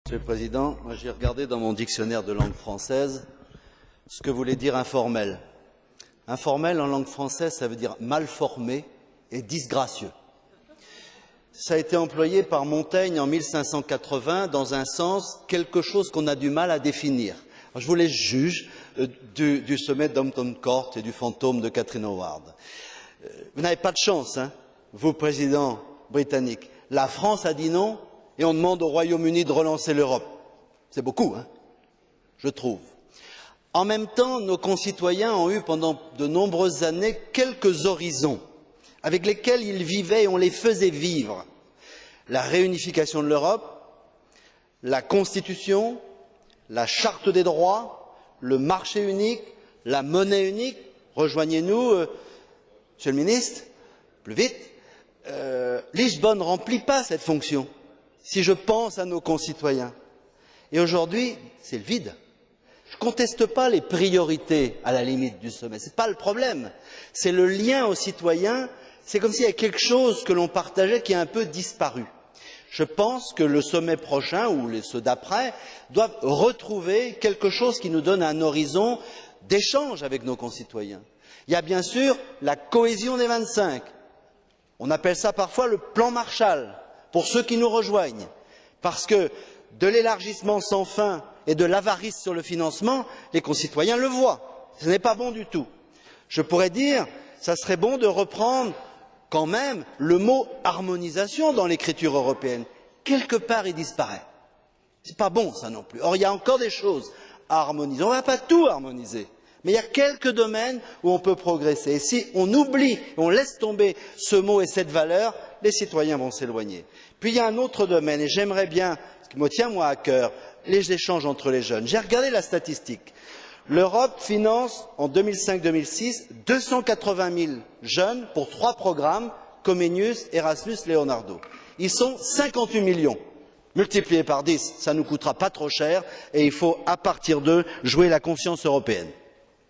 Monsieur le Président, j'ai regardé dans mon dictionnaire de langue française ce que voulait dire informel. Informel en langue française, ça veut dire mal formé et disgracieux. Ça a été employé par Montaigne en 1580 dans un sens, quelque chose qu'on a du mal à définir. Alors, je vous laisse juge du sommet d'Hampton Court et du fantôme de Catherine Howard. Vous n'avez pas de chance, hein, vous, président britannique. La France a dit non et on demande au Royaume-Uni de relancer l'Europe. C'est beaucoup, hein, je trouve. En même temps, nos concitoyens ont eu pendant de nombreuses années quelques horizons avec lesquels ils vivaient et on les faisait vivre. La réunification de l'Europe, la Constitution, la Charte des droits, le marché unique, la monnaie unique. Rejoignez-nous, Monsieur le Ministre, plus vite. Lisbonne ne remplit pas cette fonction, si je pense à nos concitoyens. Et aujourd'hui, c'est le vide. Je ne conteste pas les priorités à la limite du sommet, ce n'est pas le problème. C'est le lien aux citoyens, c'est comme s'il y avait quelque chose que l'on partageait qui a un peu disparu. Je pense que le sommet prochain, ou ceux d'après, doivent retrouver quelque chose qui nous donne un horizon d'échange avec nos concitoyens. Il y a bien sûr la cohésion des 25. On appelle ça parfois le plan Marshall, pour ceux qui nous rejoignent, parce que de l'élargissement sans fin et de l'avarice sur le financement, les concitoyens le voient. Ce n'est pas bon du tout. Je pourrais dire, ça serait bon de reprendre quand même le mot harmonisation dans l'écriture européenne. Quelque part, il disparaît. C'est pas bon, ça non plus. Or, il y a encore des choses à harmoniser. On ne va pas tout harmoniser. Mais il y a quelques domaines où on peut progresser. Et si on oublie, on laisse tomber ce mot et cette valeur, les citoyens vont s'éloigner. Puis il y a un autre domaine, et j'aimerais bien, ce qui me tient moi à cœur, les échanges entre les jeunes. J'ai regardé la statistique. L'Europe finance en 2005-2006 280 000 jeunes pour 3 programmes, Comenius, Erasmus, Leonardo. Ils sont 58 millions. Multiplié par 10, ça ne nous coûtera pas trop cher et il faut, à partir d'eux, jouer la conscience européenne.